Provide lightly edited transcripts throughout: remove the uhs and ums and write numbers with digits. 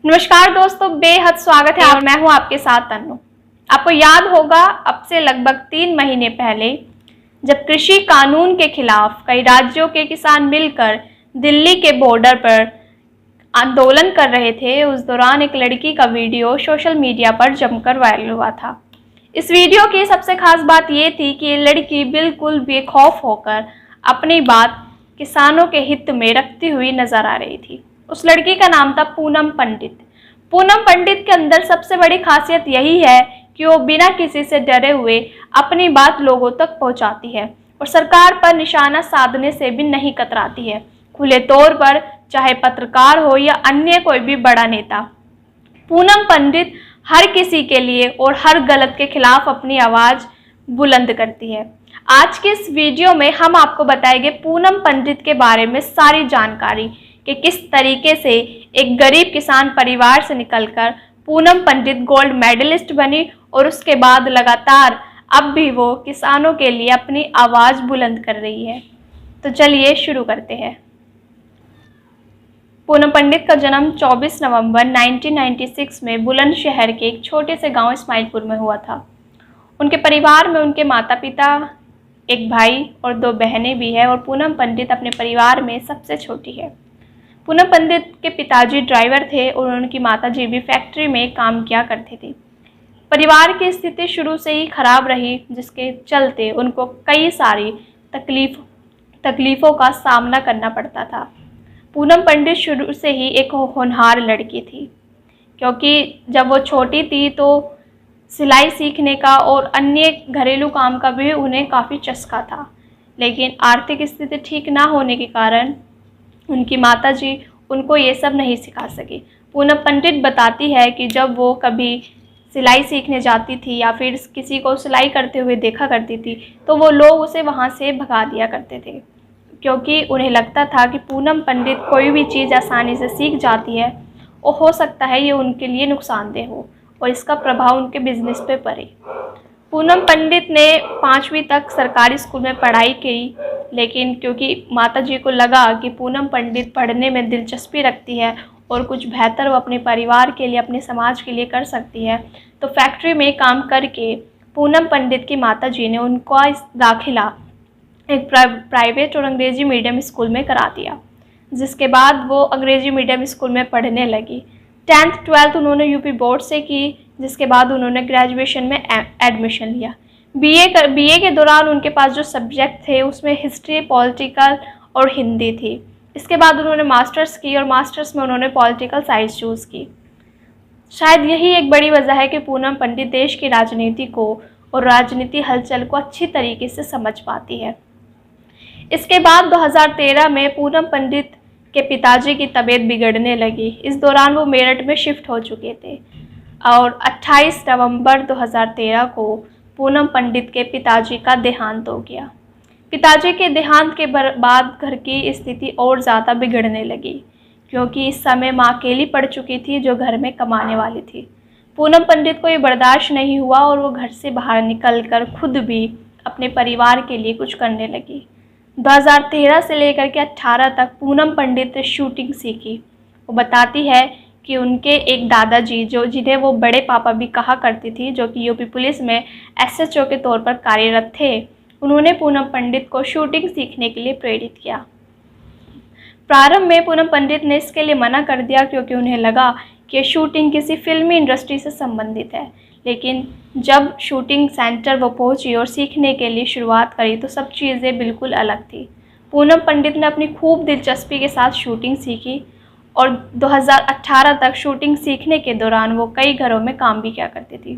नमस्कार दोस्तों, बेहद स्वागत है और मैं हूं आपके साथ तन्नू। आपको याद होगा अब से लगभग 3 महीने पहले जब कृषि कानून के खिलाफ कई राज्यों के किसान मिलकर दिल्ली के बॉर्डर पर आंदोलन कर रहे थे, उस दौरान एक लड़की का वीडियो सोशल मीडिया पर जमकर वायरल हुआ था। इस वीडियो की सबसे खास बात ये थी कि ये लड़की बिल्कुल बेखौफ होकर अपनी बात किसानों के हित में रखती हुई नजर आ रही थी। उस लड़की का नाम था पूनम पंडित। पूनम पंडित के अंदर सबसे बड़ी खासियत यही है कि वो बिना किसी से डरे हुए अपनी बात लोगों तक पहुंचाती है और सरकार पर निशाना साधने से भी नहीं कतराती है, खुले तौर पर, चाहे पत्रकार हो या अन्य कोई भी बड़ा नेता। पूनम पंडित हर किसी के लिए और हर गलत के खिलाफ अपनी आवाज बुलंद करती है। आज के इस वीडियो में हम आपको बताएंगे पूनम पंडित के बारे में सारी जानकारी कि किस तरीके से एक गरीब किसान परिवार से निकलकर पूनम पंडित गोल्ड मेडलिस्ट बनी और उसके बाद लगातार अब भी वो किसानों के लिए अपनी आवाज बुलंद कर रही है। तो चलिए शुरू करते हैं। पूनम पंडित का जन्म 24 नवंबर 1996 में बुलंदशहर के एक छोटे से गांव इस्माइलपुर में हुआ था। उनके परिवार में उनके माता पिता, एक भाई और 2 बहनें भी हैं और पूनम पंडित अपने परिवार में सबसे छोटी है। पूनम पंडित के पिताजी ड्राइवर थे और उनकी माताजी भी फैक्ट्री में काम किया करती थी। परिवार की स्थिति शुरू से ही खराब रही, जिसके चलते उनको कई सारी तकलीफ़ों का सामना करना पड़ता था। पूनम पंडित शुरू से ही एक होनहार लड़की थी, क्योंकि जब वो छोटी थी तो सिलाई सीखने का और अन्य घरेलू काम का भी उन्हें काफ़ी चस्का था, लेकिन आर्थिक स्थिति ठीक ना होने के कारण उनकी माताजी उनको ये सब नहीं सिखा सकी। पूनम पंडित बताती है कि जब वो कभी सिलाई सीखने जाती थी या फिर किसी को सिलाई करते हुए देखा करती थी तो वो लोग उसे वहाँ से भगा दिया करते थे, क्योंकि उन्हें लगता था कि पूनम पंडित कोई भी चीज़ आसानी से सीख जाती है और हो सकता है ये उनके लिए नुकसानदेह हो और इसका प्रभाव उनके बिजनेस पे पड़े। पूनम पंडित ने 5वीं तक सरकारी स्कूल में पढ़ाई की, लेकिन क्योंकि माताजी को लगा कि पूनम पंडित पढ़ने में दिलचस्पी रखती है और कुछ बेहतर वो अपने परिवार के लिए, अपने समाज के लिए कर सकती है, तो फैक्ट्री में काम करके पूनम पंडित की माताजी ने उनका दाखिला एक प्राइवेट और अंग्रेजी मीडियम स्कूल में करा दिया, जिसके बाद वो अंग्रेजी मीडियम स्कूल में पढ़ने लगी। 10th 12th उन्होंने यूपी बोर्ड से की, जिसके बाद उन्होंने ग्रेजुएशन में एडमिशन लिया। बीए के दौरान उनके पास जो सब्जेक्ट थे उसमें हिस्ट्री, पॉलिटिकल और हिंदी थी। इसके बाद उन्होंने मास्टर्स की और मास्टर्स में उन्होंने पॉलिटिकल साइंस चूज़ की। शायद यही एक बड़ी वजह है कि पूनम पंडित देश की राजनीति को और राजनीति हलचल को अच्छी तरीके से समझ पाती है। इसके बाद 2013 में पूनम पंडित के पिताजी की तबीयत बिगड़ने लगी। इस दौरान वो मेरठ में शिफ्ट हो चुके थे और 28 नवंबर 2013 को पूनम पंडित के पिताजी का देहांत हो गया। पिताजी के देहांत के बाद घर की स्थिति और ज़्यादा बिगड़ने लगी, क्योंकि इस समय माँ अकेली पड़ चुकी थी जो घर में कमाने वाली थी। पूनम पंडित को ये बर्दाश्त नहीं हुआ और वो घर से बाहर निकलकर खुद भी अपने परिवार के लिए कुछ करने लगी। 2013 से लेकर के 18 तक पूनम पंडित ने शूटिंग सीखी। वो बताती है कि उनके एक दादाजी, जिन्हें वो बड़े पापा भी कहा करती थी, जो कि यूपी पुलिस में एसएचओ के तौर पर कार्यरत थे, उन्होंने पूनम पंडित को शूटिंग सीखने के लिए प्रेरित किया। प्रारंभ में पूनम पंडित ने इसके लिए मना कर दिया, क्योंकि उन्हें लगा कि शूटिंग किसी फिल्मी इंडस्ट्री से संबंधित है, लेकिन जब शूटिंग सेंटर वो पहुंची और सीखने के लिए शुरुआत करी तो सब चीज़ें बिल्कुल अलग थी। पूनम पंडित ने अपनी खूब दिलचस्पी के साथ शूटिंग सीखी और 2018 तक शूटिंग सीखने के दौरान वो कई घरों में काम भी किया करती थी।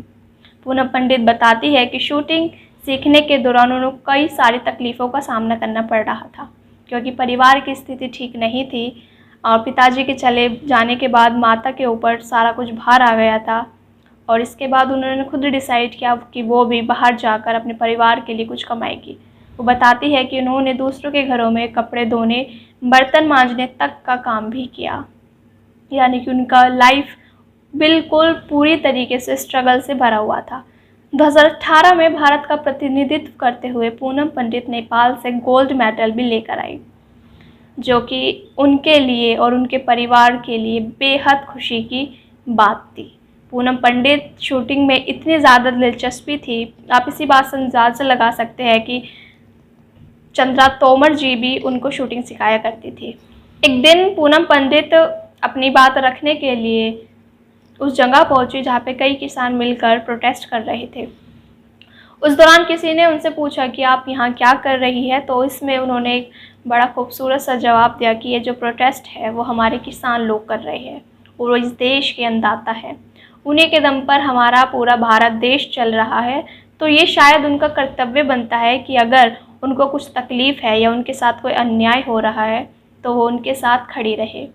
पूनम पंडित बताती है कि शूटिंग सीखने के दौरान उन्हें कई सारी तकलीफ़ों का सामना करना पड़ रहा था, क्योंकि परिवार की स्थिति ठीक नहीं थी और पिताजी के चले जाने के बाद माता के ऊपर सारा कुछ भार आ गया था। और इसके बाद उन्होंने खुद डिसाइड किया कि वो भी बाहर जाकर अपने परिवार के लिए कुछ कमाएगी। वो बताती है कि उन्होंने दूसरों के घरों में कपड़े धोने, बर्तन मांजने तक का काम भी किया, यानी कि उनका लाइफ बिल्कुल पूरी तरीके से स्ट्रगल से भरा हुआ था। 2018 में भारत का प्रतिनिधित्व करते हुए पूनम पंडित नेपाल से गोल्ड मेडल भी लेकर आई। जो कि उनके लिए और उनके परिवार के लिए बेहद खुशी की बात थी। पूनम पंडित शूटिंग में इतनी ज़्यादा दिलचस्पी थी, आप इसी बात से अंदाज़ा लगा सकते हैं कि चंद्रा तोमर जी भी उनको शूटिंग सिखाया करती थी। एक दिन पूनम पंडित अपनी बात रखने के लिए उस जगह पहुंची जहाँ पे कई किसान मिलकर प्रोटेस्ट कर रहे थे। उस दौरान किसी ने उनसे पूछा कि आप यहाँ क्या कर रही है, तो इसमें उन्होंने एक बड़ा खूबसूरत सा जवाब दिया कि ये जो प्रोटेस्ट है वो हमारे किसान लोग कर रहे हैं और वो इस देश के अन्नदाता हैं, उन्हीं के दम पर हमारा पूरा भारत देश चल रहा है, तो ये शायद उनका कर्तव्य बनता है कि अगर उनको कुछ तकलीफ़ है या उनके साथ कोई अन्याय हो रहा है तो वो उनके साथ खड़ी रहे।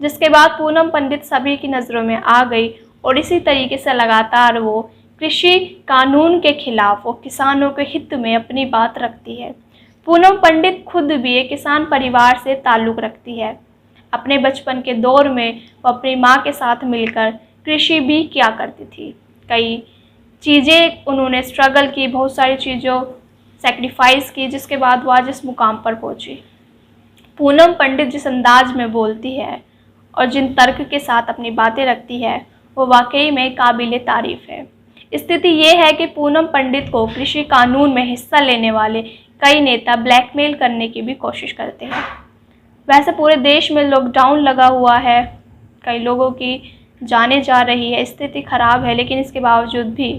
जिसके बाद पूनम पंडित सभी की नज़रों में आ गई और इसी तरीके से लगातार वो कृषि कानून के खिलाफ और किसानों के हित में अपनी बात रखती है। पूनम पंडित खुद भी एक किसान परिवार से ताल्लुक़ रखती है। अपने बचपन के दौर में वो अपनी माँ के साथ मिलकर कृषि भी किया करती थी। कई चीज़ें उन्होंने स्ट्रगल की, बहुत सारी चीज़ों सेक्रीफाइस की, जिसके बाद वो आज इस मुकाम पर पहुँची। पूनम पंडित जिस अंदाज में बोलती है और जिन तर्क के साथ अपनी बातें रखती है वो वाकई में काबिले तारीफ़ है। स्थिति ये है कि पूनम पंडित को कृषि कानून में हिस्सा लेने वाले कई नेता ब्लैकमेल करने की भी कोशिश करते हैं। वैसे पूरे देश में लॉकडाउन लगा हुआ है, कई लोगों की जानें जा रही है, स्थिति खराब है, लेकिन इसके बावजूद भी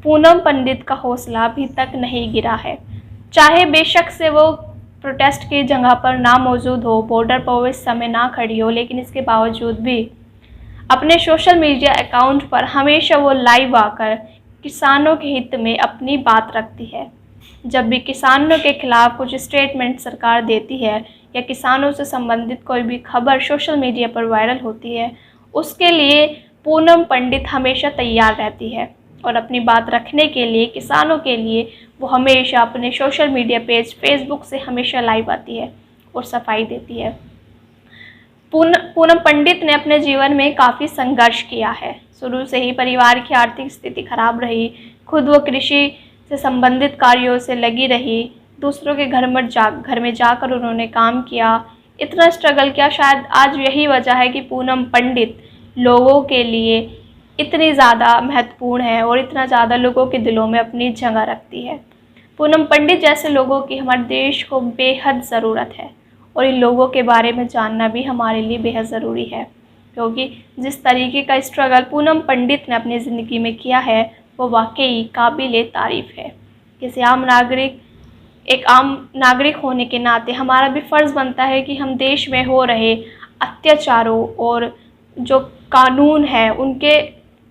पूनम पंडित का हौसला अभी तक नहीं गिरा है। चाहे बेशक से वो प्रोटेस्ट की जगह पर ना मौजूद हो, बॉर्डर पर वो इस समय ना खड़ी हो, लेकिन इसके बावजूद भी अपने सोशल मीडिया अकाउंट पर हमेशा वो लाइव आकर किसानों के हित में अपनी बात रखती है। जब भी किसानों के खिलाफ कुछ स्टेटमेंट सरकार देती है या किसानों से संबंधित कोई भी खबर सोशल मीडिया पर वायरल होती है, उसके लिए पूनम पंडित हमेशा तैयार रहती है और अपनी बात रखने के लिए किसानों के लिए वो हमेशा अपने सोशल मीडिया पेज फेसबुक से हमेशा लाइव आती है और सफाई देती है। पूनम पंडित ने अपने जीवन में काफ़ी संघर्ष किया है। शुरू से ही परिवार की आर्थिक स्थिति खराब रही, खुद वो कृषि से संबंधित कार्यों से लगी रही, दूसरों के घर में जाकर उन्होंने काम किया, इतना स्ट्रगल किया। शायद आज यही वजह है कि पूनम पंडित लोगों के लिए इतनी ज़्यादा महत्वपूर्ण है और इतना ज़्यादा लोगों के दिलों में अपनी जगह रखती है। पूनम पंडित जैसे लोगों की हमारे देश को बेहद ज़रूरत है और इन लोगों के बारे में जानना भी हमारे लिए बेहद ज़रूरी है, क्योंकि जिस तरीके का स्ट्रगल पूनम पंडित ने अपनी ज़िंदगी में किया है वो वाकई काबिले तारीफ़ है। एक आम नागरिक होने के नाते हमारा भी फ़र्ज़ बनता है कि हम देश में हो रहे अत्याचारों और जो कानून है, उनके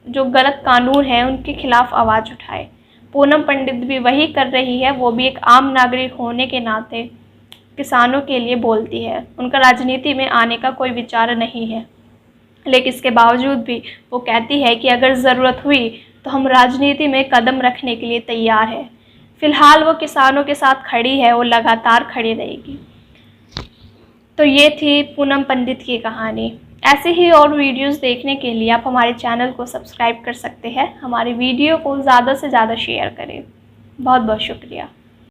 जो गलत कानून है, उनके खिलाफ़ आवाज़ उठाए। पूनम पंडित भी वही कर रही है, वो भी एक आम नागरिक होने के नाते किसानों के लिए बोलती है। उनका राजनीति में आने का कोई विचार नहीं है, लेकिन इसके बावजूद भी वो कहती है कि अगर ज़रूरत हुई तो हम राजनीति में कदम रखने के लिए तैयार हैं। फ़िलहाल वो किसानों के साथ खड़ी है और लगातार खड़ी रहेगी। तो ये थी पूनम पंडित की कहानी। ऐसे ही और वीडियोस देखने के लिए आप हमारे चैनल को सब्सक्राइब कर सकते हैं। हमारे वीडियो को ज़्यादा से ज़्यादा शेयर करें। बहुत बहुत शुक्रिया।